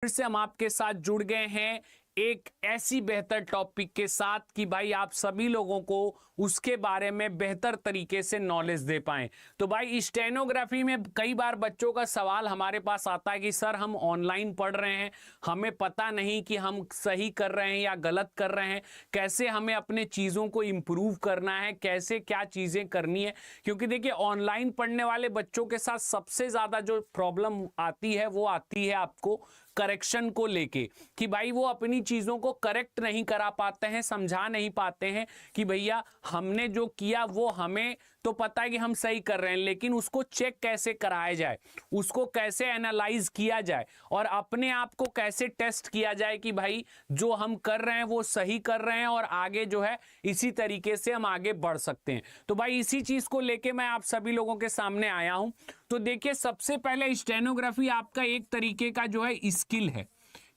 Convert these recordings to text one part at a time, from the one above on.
फिर से हम आपके साथ जुड़ गए हैं एक ऐसी बेहतर टॉपिक के साथ कि भाई आप सभी लोगों को उसके बारे में बेहतर तरीके से नॉलेज दे पाएं। तो भाई स्टेनोग्राफी में कई बार बच्चों का सवाल हमारे पास आता है कि सर हम ऑनलाइन पढ़ रहे हैं, हमें पता नहीं कि हम सही कर रहे हैं या गलत कर रहे हैं, कैसे हमें अपने चीज़ों को इम्प्रूव करना है, कैसे क्या चीज़ें करनी है। क्योंकि देखिए ऑनलाइन पढ़ने वाले बच्चों के साथ सबसे ज़्यादा जो प्रॉब्लम आती है वो आती है आपको करेक्शन को लेके, कि भाई वो अपनी चीज़ों को करेक्ट नहीं करा पाते हैं, समझा नहीं पाते हैं कि भैया हमने जो किया वो हमें तो पता है कि हम सही कर रहे हैं, लेकिन उसको चेक कैसे कराया जाए, उसको कैसे एनालाइज किया जाए और अपने आप को कैसे टेस्ट किया जाए कि भाई जो हम कर रहे हैं वो सही कर रहे हैं और आगे जो है इसी तरीके से हम आगे बढ़ सकते हैं। तो भाई इसी चीज़ को लेके मैं आप सभी लोगों के सामने आया हूं। तो देखिए सबसे पहले स्टेनोग्राफी आपका एक तरीके का जो है स्किल है,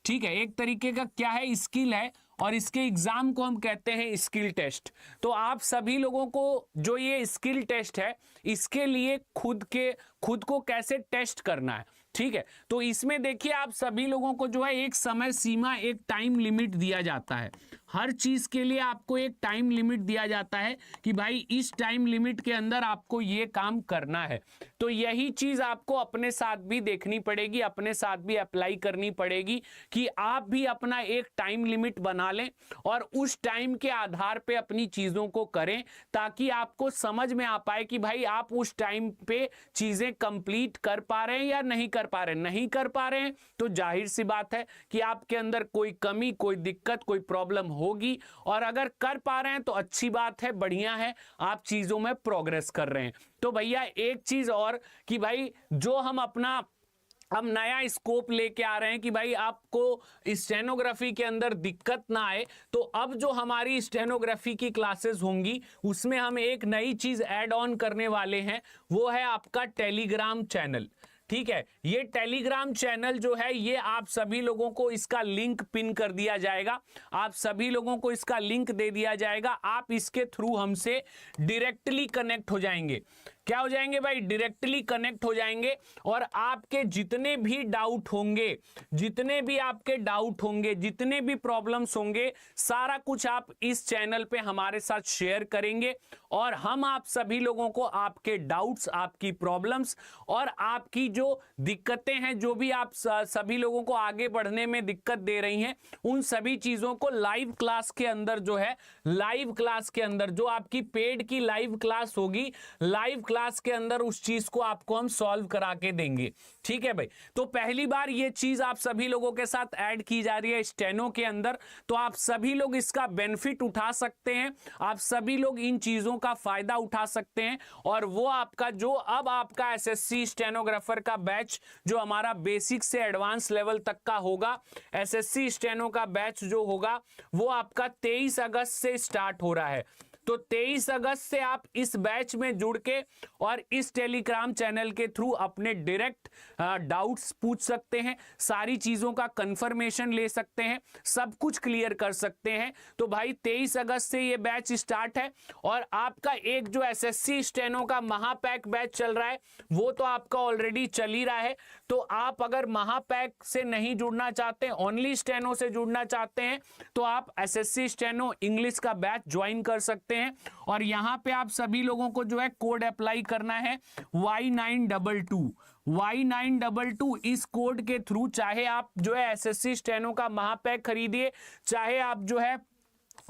ठीक है, एक तरीके का क्या है, स्किल है, और इसके एग्जाम को हम कहते हैं स्किल टेस्ट। तो आप सभी लोगों को जो ये स्किल टेस्ट है इसके लिए खुद को कैसे टेस्ट करना है, ठीक है। तो इसमें देखिए आप सभी लोगों को जो है एक समय सीमा, एक टाइम लिमिट दिया जाता है। हर चीज के लिए आपको एक टाइम लिमिट दिया जाता है कि भाई इस टाइम लिमिट के अंदर आपको ये काम करना है। तो यही चीज आपको अपने साथ भी देखनी पड़ेगी, अपने साथ भी अप्लाई करनी पड़ेगी कि आप भी अपना एक टाइम लिमिट बना लें और उस टाइम के आधार पे अपनी चीजों को करें, ताकि आपको समझ में आ पाए कि भाई आप उस टाइम पे चीजें कंप्लीट कर पा रहे हैं या नहीं कर पा रहे हैं। नहीं कर पा रहे हैं तो जाहिर सी बात है कि आपके अंदर कोई कमी, कोई दिक्कत, कोई प्रॉब्लम होगी, और अगर कर पा रहे हैं तो अच्छी बात है, बढ़िया है, आप चीजों में प्रोग्रेस कर रहे हैं। तो भैया एक चीज और कि भाई जो हम नया स्कोप लेके आ रहे हैं कि भाई आपको स्टेनोग्राफी के अंदर दिक्कत ना आए, तो अब जो हमारी स्टेनोग्राफी की क्लासेस होंगी उसमें हम एक नई चीज ऐड ऑन करने वाले हैं, वो है आपका टेलीग्राम चैनल, ठीक है। ये टेलीग्राम चैनल जो है ये आप सभी लोगों को इसका लिंक पिन कर दिया जाएगा, आप सभी लोगों को इसका लिंक दे दिया जाएगा। आप इसके थ्रू हमसे डायरेक्टली कनेक्ट हो जाएंगे। क्या हो जाएंगे भाई? डायरेक्टली कनेक्ट हो जाएंगे, और आपके जितने भी डाउट होंगे, जितने भी प्रॉब्लम्स होंगे, सारा कुछ आप इस चैनल पे हमारे साथ शेयर करेंगे, और हम आप सभी लोगों को आपके डाउट्स, आपकी प्रॉब्लम्स और आपकी जो दिक्कतें हैं, जो भी आप सभी लोगों को आगे बढ़ने में दिक्कत दे रही हैं, उन सभी चीजों को लाइव क्लास के अंदर जो है, लाइव क्लास के अंदर जो आपकी पेड की लाइव क्लास होगी, लाइव क्लास के अंदर उस चीज को आपको हम सॉल्व करा के देंगे, ठीक है भाई। तो पहली बार ये चीज आप सभी लोगों के साथ ऐड की जा रही है स्टेनो के अंदर, तो आप सभी लोग इसका बेनिफिट उठा सकते हैं, आप सभी लोग इन चीजों का फायदा उठा सकते हैं। और वो आपका जो अब आपका एसएससी स्टेनोग्राफर का बैच जो हमारा बेसिक से एडवांस लेवल तक का होगा, एसएससी स्टेनो का बैच जो होगा वो आपका 23 अगस्त से स्टार्ट हो रहा है। तो 23 अगस्त से आप इस बैच में जुड़ के और इस टेलीग्राम चैनल के थ्रू अपने डायरेक्ट डाउट्स पूछ सकते हैं, सारी चीजों का कंफर्मेशन ले सकते हैं, सब कुछ क्लियर कर सकते हैं। तो भाई 23 अगस्त से ये बैच स्टार्ट है, और आपका एक जो एसएससी स्टेनो का महापैक बैच चल रहा है वो तो आपका ऑलरेडी चल ही रहा है। तो आप अगर महापैक से नहीं जुड़ना चाहते, ओनली स्टेनो से जुड़ना चाहते हैं, तो आप एसएससी स्टेनो इंग्लिश का बैच ज्वाइन कर सकते हैं। और यहां पे आप सभी लोगों को जो है कोड अप्लाई करना है Y922 इस कोड के थ्रू, चाहे आप जो है एसएससी स्टेनो का महापैक खरीदिए, चाहे आप जो है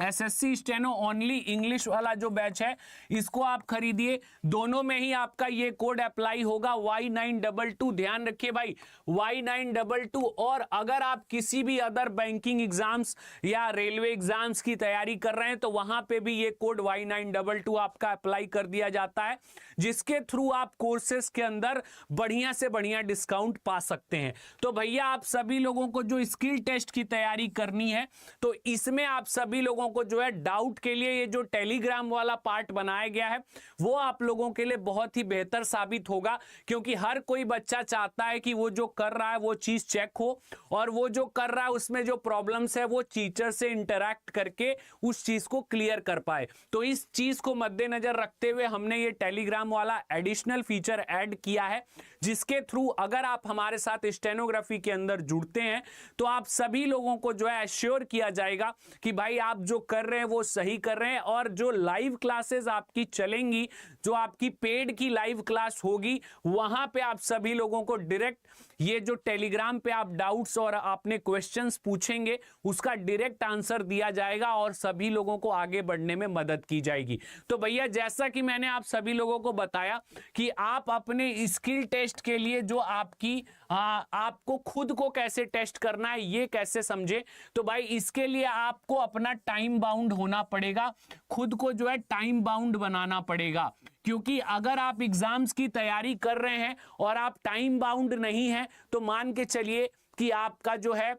एसएससी स्टेनो ओनली इंग्लिश वाला जो बैच है इसको आप खरीदिए, दोनों में ही आपका ये कोड अप्लाई होगा Y922। ध्यान रखिए भाई Y922। और अगर आप किसी भी अदर बैंकिंग एग्जाम्स या रेलवे एग्जाम्स की तैयारी कर रहे हैं तो वहां पे भी ये कोड Y922 आपका अप्लाई कर दिया जाता है, जिसके थ्रू आप कोर्सेस के अंदर बढ़िया से बढ़िया डिस्काउंट पा सकते हैं। तो भैया आप सभी लोगों को जो स्किल टेस्ट की तैयारी करनी है, तो इसमें आप सभी लोगों लोगों को जो है डाउट के लिए ये जो टेलीग्राम वाला पार्ट बनाया गया है वो आप लोगों के लिए बहुत ही बेहतर साबित होगा, क्योंकि हर कोई बच्चा चाहता है कि वो जो कर रहा है वो चीज चेक हो, और वो जो कर रहा है उसमें जो प्रॉब्लम्स है वो टीचर से इंटरैक्ट करके उस चीज को क्लियर कर पाए। तो इस चीज को मद्देनजर रखते हुए हमने ये टेलीग्राम वाला एडिशनल फीचर ऐड किया है, जिसके थ्रू अगर आप हमारे साथ स्टेनोग्राफी के अंदर जुड़ते हैं तो आप सभी लोगों को जो है एश्योर किया जाएगा कि भाई आप जो कर रहे हैं वो सही कर रहे हैं, और जो लाइव क्लासेस आपकी चलेंगी, जो आपकी पेड की लाइव क्लास होगी, वहां पे आप सभी लोगों को डायरेक्ट ये जो टेलीग्राम पे आप डाउट्स और आपने क्वेश्चंस पूछेंगे उसका डायरेक्ट आंसर दिया जाएगा और सभी लोगों को आगे बढ़ने में मदद की जाएगी। तो भैया जैसा कि मैंने आप सभी लोगों को बताया कि आप अपने स्किल टेस्ट के लिए जो आपको खुद को कैसे टेस्ट करना है ये कैसे समझे, तो भाई इसके लिए आपको अपना टाइम बाउंड होना पड़ेगा, खुद को जो है टाइम बाउंड बनाना पड़ेगा। क्योंकि अगर आप एग्जाम्स की तैयारी कर रहे हैं और आप टाइम बाउंड नहीं है तो मान के चलिए कि आपका जो है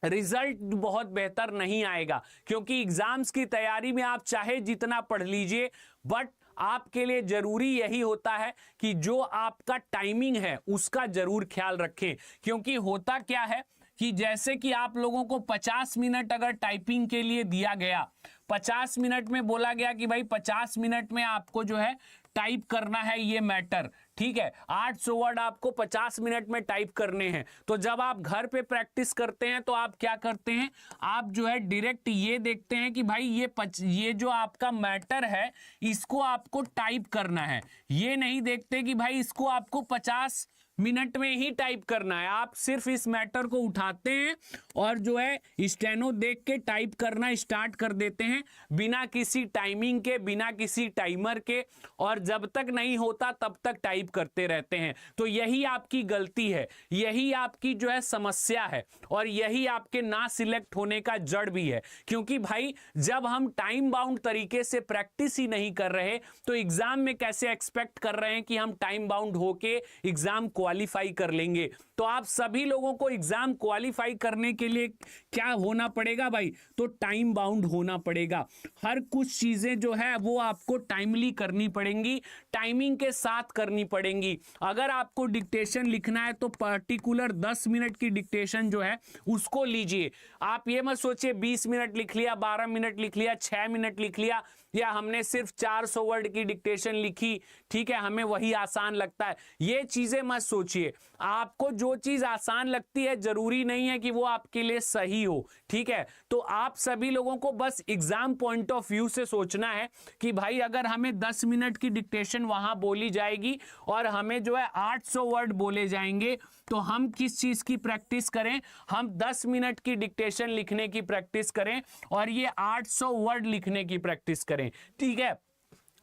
रिजल्ट बहुत बेहतर नहीं आएगा, क्योंकि एग्जाम्स की तैयारी में आप चाहे जितना पढ़ लीजिए बट आपके लिए जरूरी यही होता है कि जो आपका टाइमिंग है उसका जरूर ख्याल रखें। क्योंकि होता क्या है कि जैसे कि आप लोगों को 50 मिनट अगर टाइपिंग के लिए दिया गया, 50 मिनट में बोला गया कि भाई 50 मिनट में आपको जो है टाइप करना है ये मैटर, ठीक है, 800 वर्ड आपको 50 मिनट में टाइप करने हैं। तो जब आप घर पे प्रैक्टिस करते हैं तो आप क्या करते हैं, आप जो है डायरेक्ट ये देखते हैं कि भाई ये जो आपका मैटर है इसको आपको टाइप करना है, ये नहीं देखते कि भाई इसको आपको 50 मिनट में ही टाइप करना है। आप सिर्फ इस मैटर को उठाते हैं और जो है स्टेनो देख के टाइप करना स्टार्ट कर देते हैं बिना किसी टाइमिंग के, बिना किसी टाइमर के, और जब तक नहीं होता तब तक टाइप करते रहते हैं। तो यही आपकी गलती है, यही आपकी जो है समस्या है, और यही आपके ना सिलेक्ट होने का जड़ भी है। क्योंकि भाई जब हम टाइम बाउंड तरीके से प्रैक्टिस ही नहीं कर रहे तो एग्जाम में कैसे एक्सपेक्ट कर रहे हैं कि हम टाइम बाउंड होके एग्जाम क्वालिफाई कर लेंगे। तो आप सभी लोगों को एग्जाम क्वालिफाई करने के लिए क्या होना पड़ेगा भाई, तो टाइम बाउंड होना पड़ेगा। हर कुछ चीजें जो है वो आपको टाइमली करनी पड़ेंगी, टाइमिंग के साथ करनी पड़ेंगी। अगर आपको डिक्टेशन लिखना है तो पर्टिकुलर 10 मिनट की डिक्टेशन जो है उसको लीजिए। आप ये मत सोचिए 20 मिनट लिख लिया, 12 मिनट लिख लिया, 6 मिनट लिख लिया, या हमने सिर्फ 400 वर्ड की डिक्टेशन लिखी, ठीक है, हमें वही आसान लगता है। ये चीजें मत सोचिए। आपको जो चीज आसान लगती है जरूरी नहीं है कि वो आपके लिए सही हो, ठीक है। तो आप सभी लोगों को बस एग्जाम पॉइंट ऑफ व्यू से सोचना है कि भाई अगर हमें 10 मिनट की डिक्टेशन वहां बोली जाएगी और हमें जो है 800 वर्ड बोले जाएंगे, तो हम किस चीज की प्रैक्टिस करें, हम 10 मिनट की डिक्टेशन लिखने की प्रैक्टिस करें और ये 800 वर्ड लिखने की प्रैक्टिस करें, ठीक है।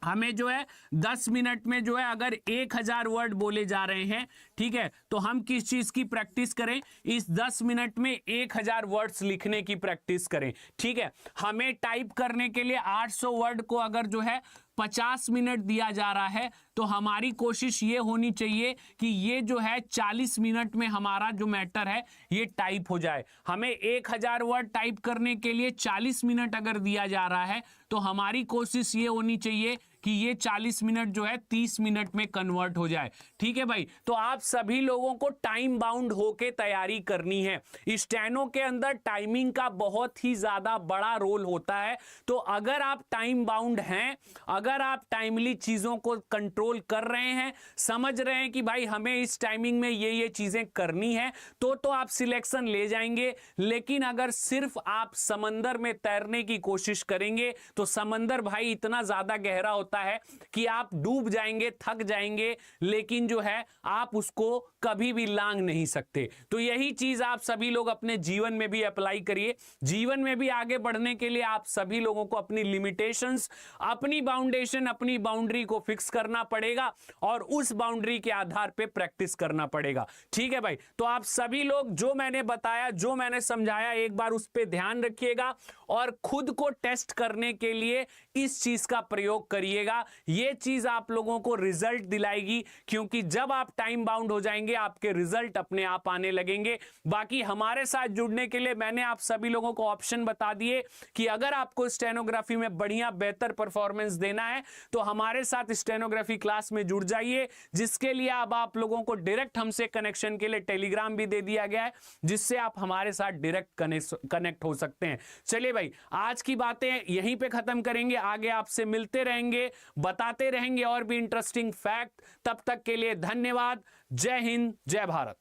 हमें जो है 10 मिनट में जो है अगर 1000 वर्ड बोले जा रहे हैं, ठीक है, तो हम किस चीज की प्रैक्टिस करें, इस 10 मिनट में 1000 वर्ड्स लिखने की प्रैक्टिस करें, ठीक है। हमें टाइप करने के लिए 800 वर्ड को अगर जो है 50 मिनट दिया जा रहा है तो हमारी कोशिश ये होनी चाहिए कि ये जो है 40 मिनट में हमारा जो मैटर है ये टाइप हो जाए। हमें 1000 वर्ड टाइप करने के लिए 40 मिनट अगर दिया जा रहा है तो हमारी कोशिश ये होनी चाहिए कि ये 40 मिनट जो है 30 मिनट में कन्वर्ट हो जाए, ठीक है भाई। तो आप सभी लोगों को टाइम बाउंड होके तैयारी करनी है। स्टेनो के अंदर टाइमिंग का बहुत ही ज्यादा बड़ा रोल होता है। तो अगर आप टाइम बाउंड हैं, अगर आप टाइमली चीजों को कंट्रोल कर रहे हैं, समझ रहे हैं कि भाई हमें इस टाइमिंग में ये चीजें करनी है, तो आप सिलेक्शन ले जाएंगे। लेकिन अगर सिर्फ आप समंदर में तैरने की कोशिश करेंगे तो समंदर भाई इतना ज्यादा गहरा होता है कि आप डूब जाएंगे, थक जाएंगे, लेकिन जो है आप उसको कभी भी लांग नहीं सकते। तो यही चीज आप सभी लोग अपने जीवन में भी अप्लाई करिए। जीवन में भी आगे बढ़ने के लिए आप सभी लोगों को अपनी लिमिटेशंस, अपनी बाउंडेशन, अपनी बाउंड्री को फिक्स करना पड़ेगा और उस बाउंड्री के आधार पे प्रैक्टिस करना पड़ेगा, ठीक है भाई। तो आप सभी लोग जो मैंने बताया, जो मैंने समझाया, एक बार उस पर ध्यान रखिएगा और खुद को टेस्ट करने के लिए इस चीज का प्रयोग करिएगा। लगेगा, ये चीज आप लोगों को रिजल्ट दिलाएगी, क्योंकि जब आप टाइम बाउंड हो जाएंगे आपके रिजल्ट अपने आप आने लगेंगे। बाकी हमारे साथ जुड़ने के लिए मैंने आप सभी लोगों को ऑप्शन बता दिए कि अगर आपको स्टेनोग्राफी में बढ़िया बेहतर परफॉर्मेंस देना है तो हमारे साथ स्टेनोग्राफी क्लास में जुड़ जाइए, जिसके लिए अब आप लोगों को डायरेक्ट हमसे कनेक्शन के लिए टेलीग्राम भी दे दिया गया है, जिससे आप हमारे साथ डायरेक्ट कनेक्ट हो सकते हैं। चलिए भाई, आज की बातें यहीं पे खत्म करेंगे, आगे आपसे मिलते रहेंगे, बताते रहेंगे और भी इंटरेस्टिंग फैक्ट। तब तक के लिए धन्यवाद। जय हिंद, जय भारत।